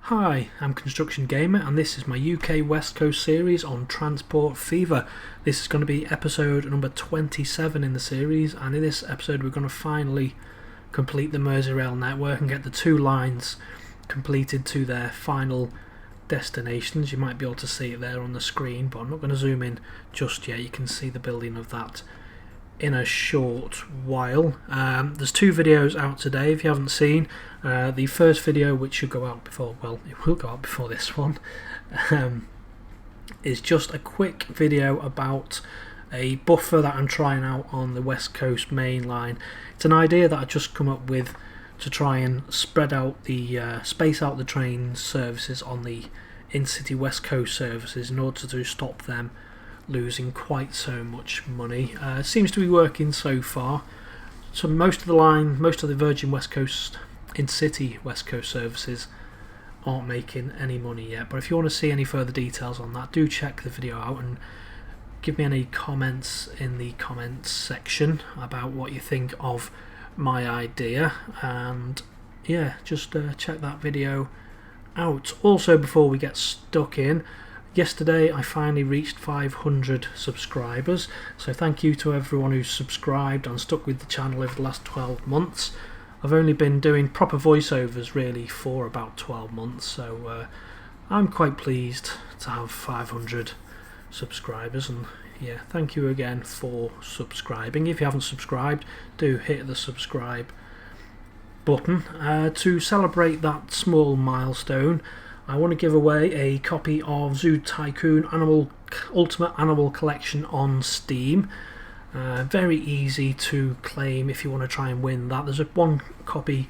Hi, I'm Construction Gamer and this is my UK West Coast series on Transport Fever. This is going to be episode number 27 in the series, and in this episode we're going to finally complete the Merseyrail network and get the two lines completed to their final destinations. You might be able to see it there on the screen, but I'm not going to zoom in just yet. You can see the building of that in a short while. There's two videos out today if you haven't seen. The first video, which should go out before, well, it will go out before this one, is just a quick video about a buffer that I'm trying out on the West Coast main line. It's an idea that I just come up with to try and spread out the space out the train services on the in-city West Coast services in order to stop them losing quite so much money. It seems to be working so far. So most of the Virgin West Coast in-city West Coast services aren't making any money yet, but if you want to see any further details on that, do check the video out and give me any comments in the comments section about what you think of my idea, and yeah, just check that video out. Also, before we get stuck in, yesterday I finally reached 500 subscribers, so thank you to everyone who's subscribed and stuck with the channel over the last 12 months. I've only been doing proper voiceovers really for about 12 months, so I'm quite pleased to have 500 subscribers, and yeah, thank you again for subscribing. If you haven't subscribed, do hit the subscribe button. To celebrate that small milestone, I want to give away a copy of Zoo Tycoon Ultimate Animal Collection on Steam. Very easy to claim if you want to try and win that. There's one copy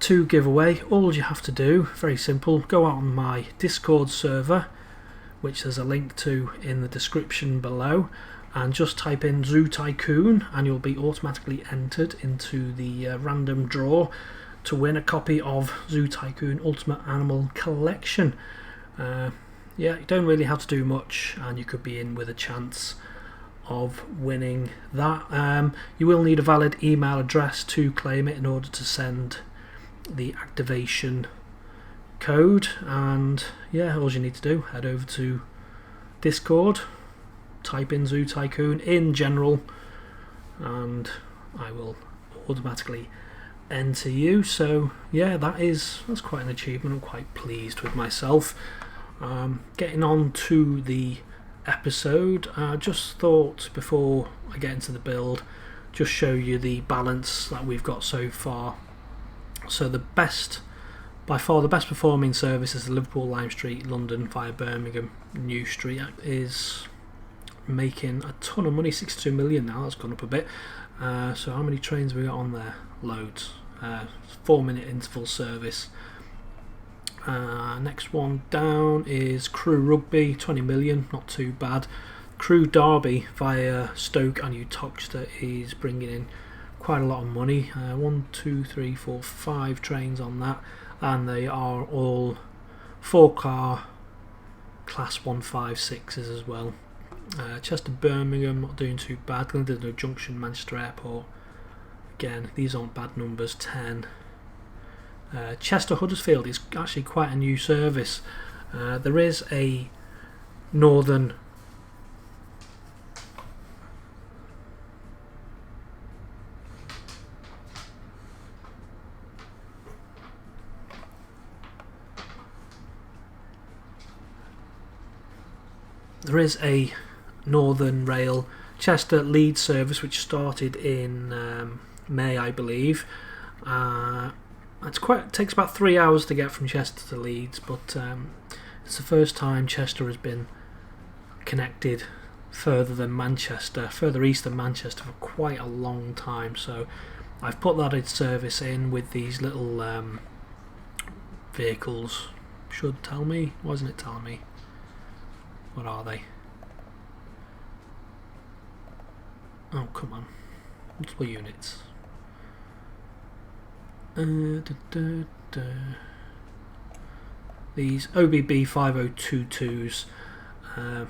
to give away. All you have to do, very simple, go out on my Discord server, which there's a link to in the description below, and just type in Zoo Tycoon and you'll be automatically entered into the random draw to win a copy of Zoo Tycoon Ultimate Animal Collection. Yeah, you don't really have to do much and you could be in with a chance of winning that. You will need a valid email address to claim it in order to send the activation code, and yeah, all you need to do, head over to Discord, type in Zoo Tycoon in general, and I will automatically enter you. So yeah, that's quite an achievement. I'm quite pleased with myself. Getting on to the episode, I just thought before I get into the build, just show you the balance that we've got so far. So by far the best performing service is the Liverpool Lime Street London via Birmingham New Street. Is making a ton of money, 62 million now. That's gone up a bit. So how many trains we got on there? Loads. 4-minute interval service. Next one down is Crew Rugby, 20 million, not too bad. Crew Derby via Stoke and Uttoxeter is bringing in quite a lot of money. 1, 2, 3, 4, 5 trains on that, and they are all 4-car class 156s as well. Chester Birmingham, not doing too bad. Glendale Junction, Manchester Airport, again these aren't bad numbers, 10. Chester Huddersfield is actually quite a new service. There is a northern Rail Chester Leeds service which started in May, I believe. It takes about 3 hours to get from Chester to Leeds, but it's the first time Chester has been connected further east than Manchester for quite a long time. So I've put that in service in with these little vehicles. Should tell me, wasn't it telling me? What are they? Oh, come on. Multiple units. These OBB 5022s,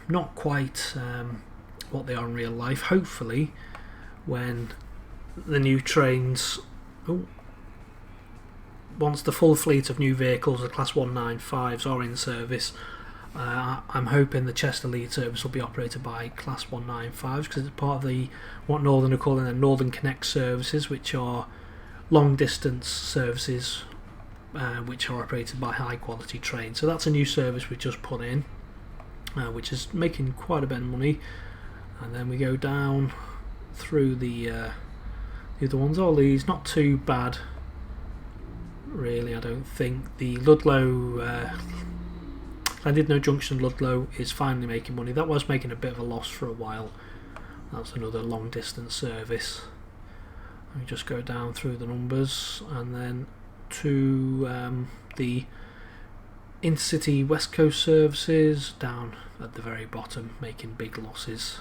not quite what they are in real life. Hopefully when the new trains once the full fleet of new vehicles, the Class 195s, are in service, I'm hoping the Chester Lead service will be operated by Class 195s, because it's part of what Northern are calling the Northern Connect services, which are long distance services which are operated by high quality trains. So that's a new service we've just put in, which is making quite a bit of money. And then we go down through the other ones. All these not too bad really, I don't think. The Ludlow Llandudno Junction Ludlow is finally making money. That was making a bit of a loss for a while. That's another long distance service. We just go down through the numbers and then to the intercity West Coast services down at the very bottom, making big losses,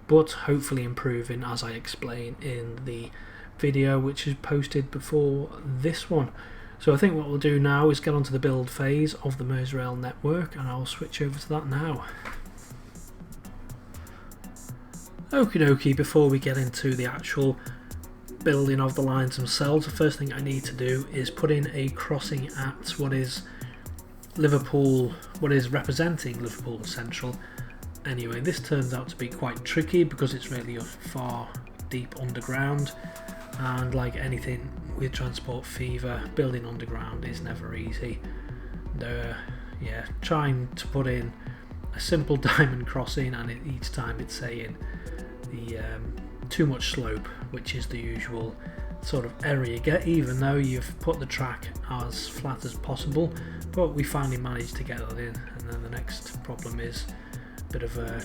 but hopefully improving, as I explain in the video which is posted before this one. So I think what we'll do now is get onto the build phase of the Merseyrail network, and I'll switch over to that now. Okie dokie, before we get into the actual building of the lines themselves, the first thing I need to do is put in a crossing at what is representing Liverpool Central. Anyway, this turns out to be quite tricky because it's really far deep underground, and like anything with transport fever, building underground is never easy. Trying to put in a simple diamond crossing, and each time it's saying the too much slope, which is the usual sort of error you get, even though you've put the track as flat as possible. But we finally managed to get that in, and then the next problem is a bit of a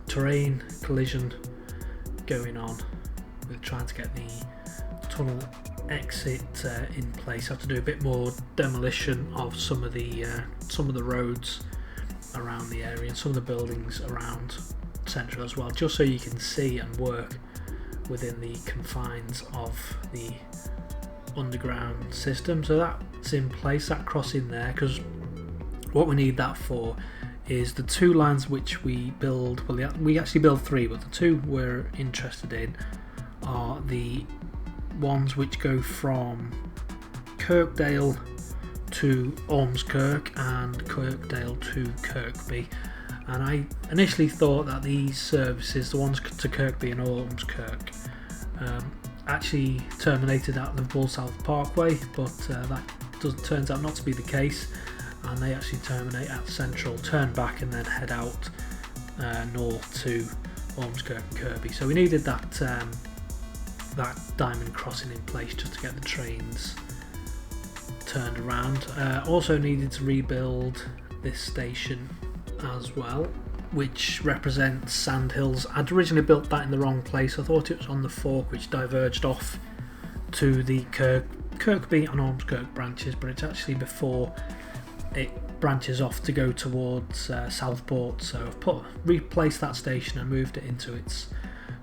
terrain collision going on with trying to get the tunnel exit in place. I have to do a bit more demolition of some of the roads around the area and some of the buildings around Central as well, just so you can see and work within the confines of the underground system. So that's in place, that crossing there, because what we need that for is the two lines which we build. Well, we actually build three, but the two we're interested in are the ones which go from Kirkdale to Ormskirk and Kirkdale to Kirkby. And I initially thought that these services, the ones to Kirkby and Ormskirk, actually terminated at Liverpool South Parkway, but that turns out not to be the case, and they actually terminate at Central, turn back and then head out north to Ormskirk and Kirkby. So we needed that diamond crossing in place just to get the trains turned around. Also needed to rebuild this station as well, which represents Sandhills. I'd originally built that in the wrong place. I thought it was on the fork which diverged off to the Kirkby and Ormskirk branches, but it's actually before it branches off to go towards Southport. So I've replaced that station and moved it into its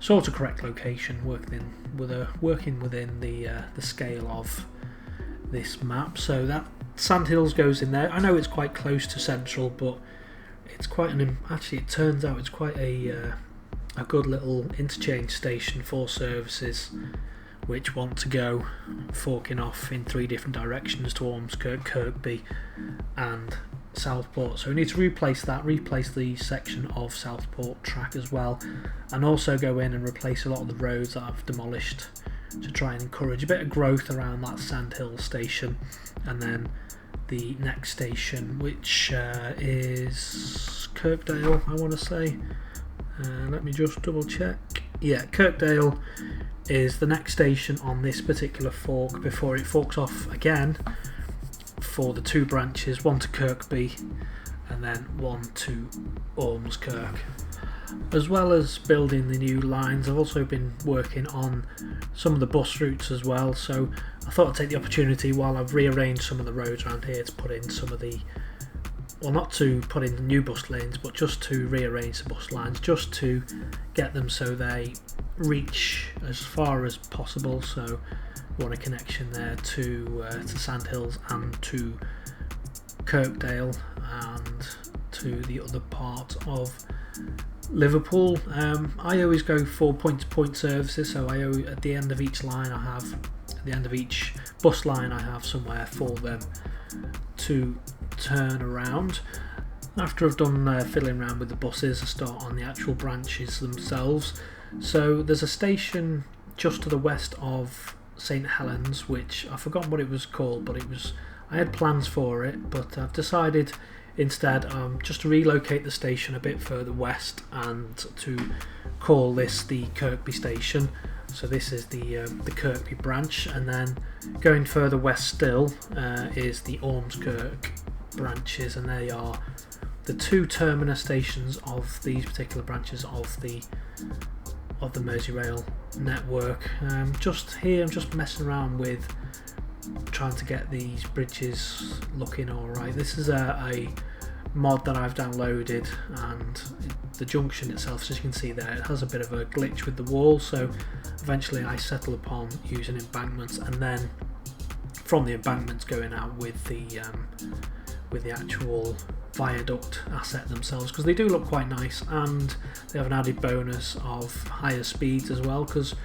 sort of correct location, working within the scale of this map. So that Sandhills goes in there. I know it's quite close to Central, but it's quite actually it turns out it's quite a good little interchange station for services which want to go forking off in three different directions to Ormskirk, Kirkby and Southport. So we need to replace the section of Southport track as well, and also go in and replace a lot of the roads that I've demolished to try and encourage a bit of growth around that Sandhill station. And then the next station, which is Kirkdale, I want to say. Let me just double check. Yeah, Kirkdale is the next station on this particular fork before it forks off again for the two branches, one to Kirkby and then one to Ormskirk. As well as building the new lines, I've also been working on some of the bus routes as well, so I thought I'd take the opportunity while I've rearranged some of the roads around here to put in some of the, well, not to put in the new bus lanes, but just to rearrange the bus lines, just to get them so they reach as far as possible. So we want a connection there to Sandhills and to Kirkdale and to the other part of Liverpool. I always go for point-to-point services, so at the end of each line I have at the end of each bus line I have somewhere for them to turn around. After I've done fiddling around with the buses, I start on the actual branches themselves. So there's a station just to the west of St Helens, which I've forgotten what it was called, but I had plans for it, but I've decided instead just to relocate the station a bit further west and to call this the Kirkby station. So this is the Kirkby branch, and then going further west still is the Ormskirk branches, and they are the two terminus stations of these particular branches of the Merseyrail network. Just here I'm just messing around with trying to get these bridges looking alright. This is a mod that I've downloaded, and the junction itself, as you can see there, it has a bit of a glitch with the wall, so eventually I settle upon using embankments, and then from the embankments going out with the actual viaduct asset themselves, because they do look quite nice, and they have an added bonus of higher speeds as well, because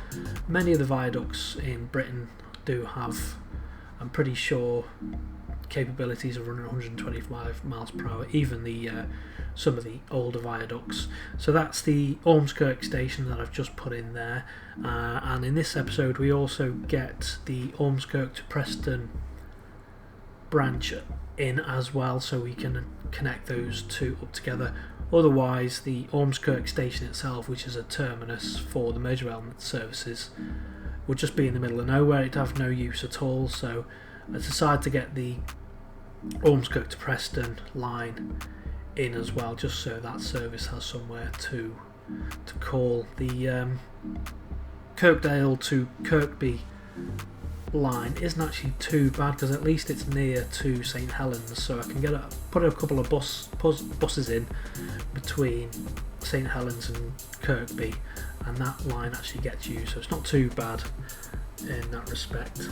many of the viaducts in Britain do have, I'm pretty sure, capabilities of running 125 miles per hour, even the some of the older viaducts. So that's the Ormskirk station that I've just put in there, and in this episode we also get the Ormskirk to Preston branch in as well, so we can connect those two up together. Otherwise, the Ormskirk station itself, which is a terminus for the Merseyrail services, would just be in the middle of nowhere. It'd have no use at all, so I decided to get the Ormskirk to Preston line in as well, just so that service has somewhere to call. The Kirkdale to Kirkby line isn't actually too bad, because at least it's near to St Helens, so I can put a couple of buses in between St Helens and Kirkby, and that line actually gets used, so it's not too bad in that respect.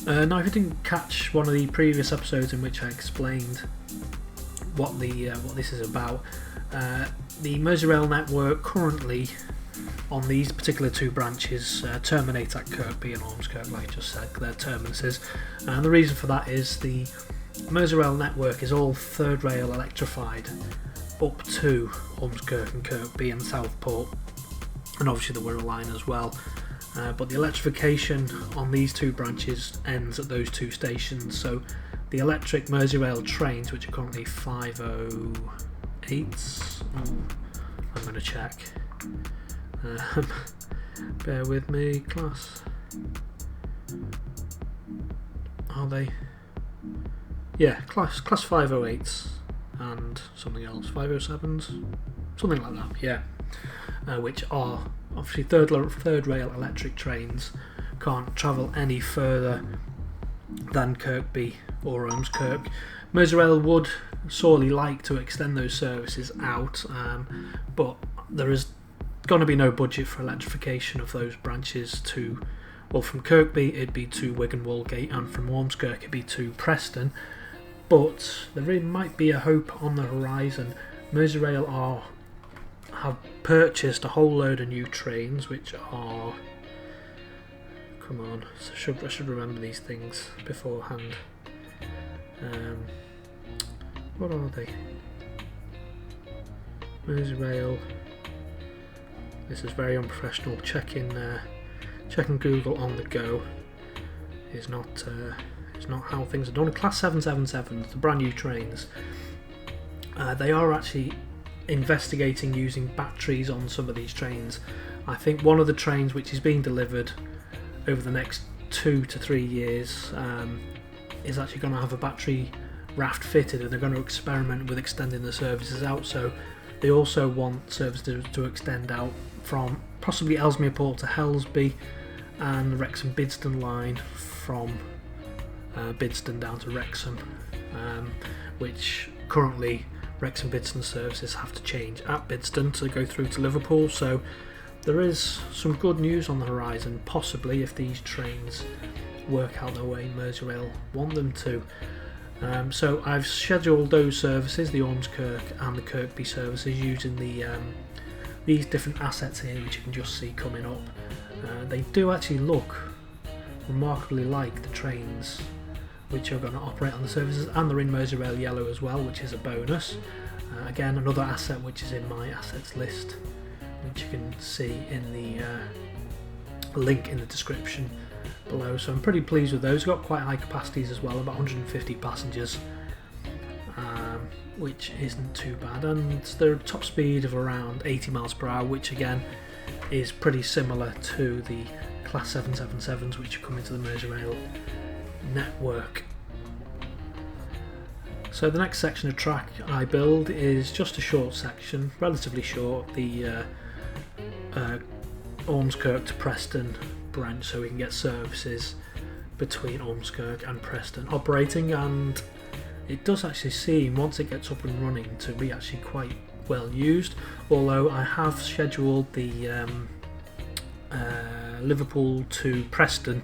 Now, if you didn't catch one of the previous episodes in which I explained what this is about, the Merseyrail network currently on these particular two branches terminate at Kirkby and Ormskirk, like I just said, their terminuses, and the reason for that is the Merseyrail network is all third rail electrified up to Ormskirk and Kirkby and Southport, and obviously the Wirral line as well. But the electrification on these two branches ends at those two stations, so the electric Merseyrail trains, which are currently 508s, I'm going to check, bear with me, class, are they? Yeah, class 508s and something else, 507s, something like that, yeah, which are obviously third rail electric trains, can't travel any further than Kirkby or Ormskirk. Merseyrail would sorely like to extend those services out, but there is going to be no budget for electrification of those branches to, well, from Kirkby it'd be to Wigan Woolgate, and from Ormskirk it'd be to Preston, but there might be a hope on the horizon. Merseyrail have purchased a whole load of new trains, which are, come on, I should remember these things beforehand. What are they? Merseyrail. This is very unprofessional. Checking Google on the go is not how things are done. Class 777s, the brand new trains. They are actually investigating using batteries on some of these trains. I think one of the trains which is being delivered over the next 2 to 3 years is actually going to have a battery raft fitted, and they're going to experiment with extending the services out. So they also want services to extend out from possibly Ellesmere Port to Helsby, and the Wrexham Bidston line from Bidston down to Wrexham, which currently Wrexham Bidston services have to change at Bidston to go through to Liverpool. So there is some good news on the horizon, possibly, if these trains work out the way Merseyrail want them to. So I've scheduled those services, the Ormskirk and the Kirkby services, using these different assets here, which you can just see coming up. They do actually look remarkably like the trains which are going to operate on the services, and they're in Merseyrail yellow as well, which is a bonus. Again, another asset which is in my assets list, which you can see in the link in the description below. So I'm pretty pleased with those. Got quite high capacities as well, about 150 passengers, which isn't too bad, and they're top speed of around 80 miles per hour, which again is pretty similar to the Class 777s which come into the Merseyrail network. So the next section of track I build is just a short section, relatively short, the Ormskirk to Preston branch, so we can get services between Ormskirk and Preston operating, and it does actually seem, once it gets up and running, to be actually quite well used, although I have scheduled the Liverpool to Preston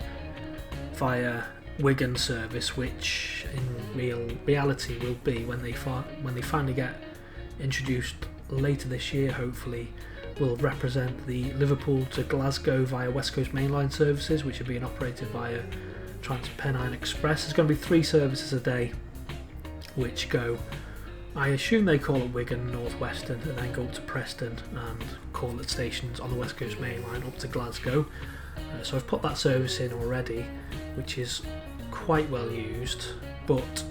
via Wigan service, which in reality will be when they finally get introduced later this year, hopefully, will represent the Liverpool to Glasgow via West Coast mainline services, which are being operated via Transpennine Express. There's going to be 3 services a day which go, I assume they call it Wigan, North Western, and then go up to Preston and call it stations on the West Coast mainline up to Glasgow. So I've put that service in already, which is quite well used, but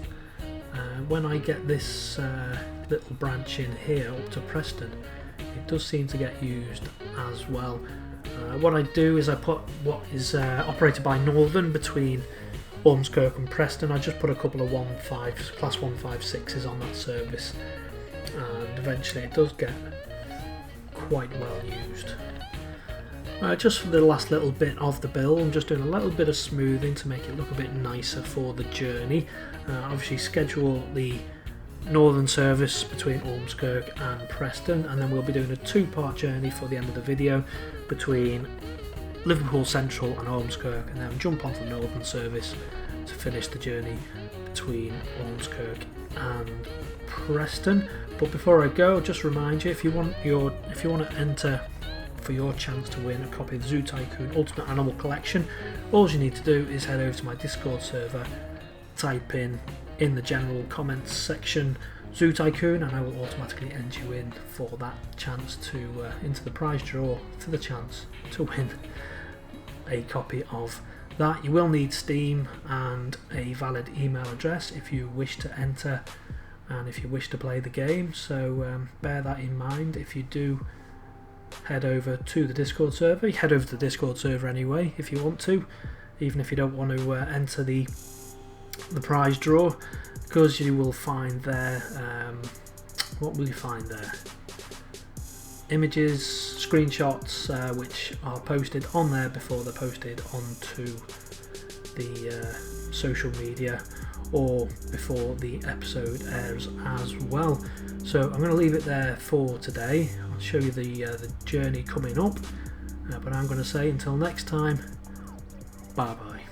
when I get this little branch in here up to Preston, it does seem to get used as well. What I do is I put what is operated by Northern between Ormskirk and Preston. I just put a couple of Class 156s on that service, and eventually it does get quite well used. Just for the last little bit of the build, I'm just doing a little bit of smoothing to make it look a bit nicer for the journey. Obviously schedule the Northern service between Ormskirk and Preston, and then we'll be doing a 2-part journey for the end of the video between Liverpool Central and Ormskirk, and then jump onto the Northern service to finish the journey between Ormskirk and Preston. But before I go, just remind you, if you want to enter for your chance to win a copy of the Zoo Tycoon Ultimate Animal Collection, all you need to do is head over to my Discord server, type in the general comments section Zoo Tycoon, and I will automatically enter you in for that chance to into the prize draw for the chance to win a copy of that. You will need Steam and a valid email address if you wish to enter and if you wish to play the game, so bear that in mind. If you do head over to the Discord server, head over to the Discord server anyway if you want to, even if you don't want to enter the prize draw, because you will find there, what will you find there? Images, screenshots which are posted on there before they're posted onto the social media or before the episode airs as well. So I'm going to leave it there for today. I'll show you the journey coming up, but I'm going to say until next time, bye bye.